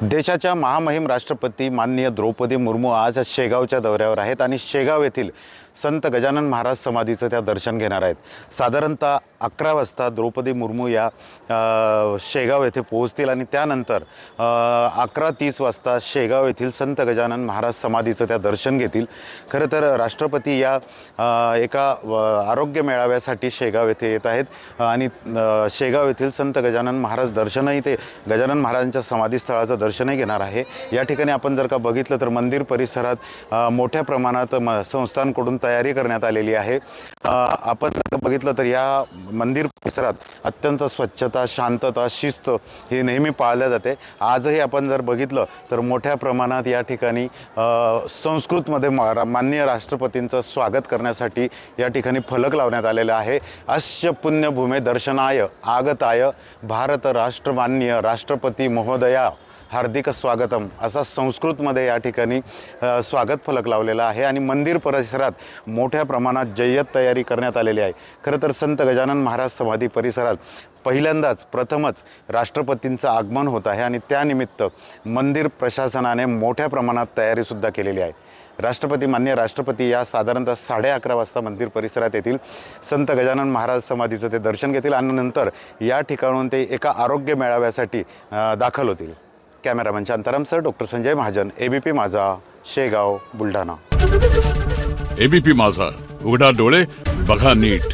देशाच्या महामहिम राष्ट्रपती माननीय द्रौपदी मुर्मू आज शेगावच्या दौऱ्यावर आहेत आणि शेगाव येथील संत गजानन महाराज समाधीचं त्या दर्शन घेणार आहेत। साधारणतः 11 वाजता द्रौपदी मुर्मू या शेगाव येथे पोहोचतील आणि त्यानंतर 11:30 वाजता शेगाव येथील संत गजानन महाराज समाधीचं त्या दर्शन घेतील। खरं तर राष्ट्रपती या एका आरोग्य मेळाव्यासाठी शेगाव येथे येत आहेत आणि शेगाव येथील संत गजानन महाराज दर्शनही ते गजानन महाराजांच्या समाधीस्थळाचं दर्शनही घेणार आहे। या ठिकाणी आपण जर का बघितलं तर मंदिर परिसरात मोठ्या प्रमाणात संस्थांकडून तयारी करण्यात आलेली आहे। आपण जर का बघितलं तर या मंदिर परिसरात अत्यंत स्वच्छता, शांतता, शिस्त ही नेहमी पाळल्या जाते। आजही आपण जर बघितलं तर मोठ्या प्रमाणात या ठिकाणी संस्कृतमध्ये माननीय राष्ट्रपतींचं स्वागत करण्यासाठी या ठिकाणी फलक लावण्यात आलेला आहे। अस्य पुण्यभूमे दर्शनाय आगताय भारत राष्ट्रमान्य राष्ट्रपती महोदया हार्दिक स्वागतम असा संस्कृतमध्ये या ठिकाणी स्वागत फलक लावलेला आहे आणि मंदिर परिसरात मोठ्या प्रमाणात जय्यत तयारी करण्यात आलेली आहे। खरं तर संत गजानन महाराज समाधी परिसरात पहिल्यांदाच प्रथमच राष्ट्रपतींचं आगमन होत आहे आणि त्यानिमित्त मंदिर प्रशासनाने मोठ्या प्रमाणात तयारीसुद्धा केलेली आहे। माननीय राष्ट्रपती या साधारणतः 11:30 वाजता मंदिर परिसरात येतील। संत गजानन महाराज समाधीचं ते दर्शन घेतील आणि नंतर या ठिकाणून ते एका आरोग्य मेळाव्यासाठी दाखल होतील। कॅमेरामॅन शांतारामसह doctor Sanjay Mahajan, ABP Majha, Shegaon, Buldhana. ABP माझा, उघडा डोळे बघा नीट।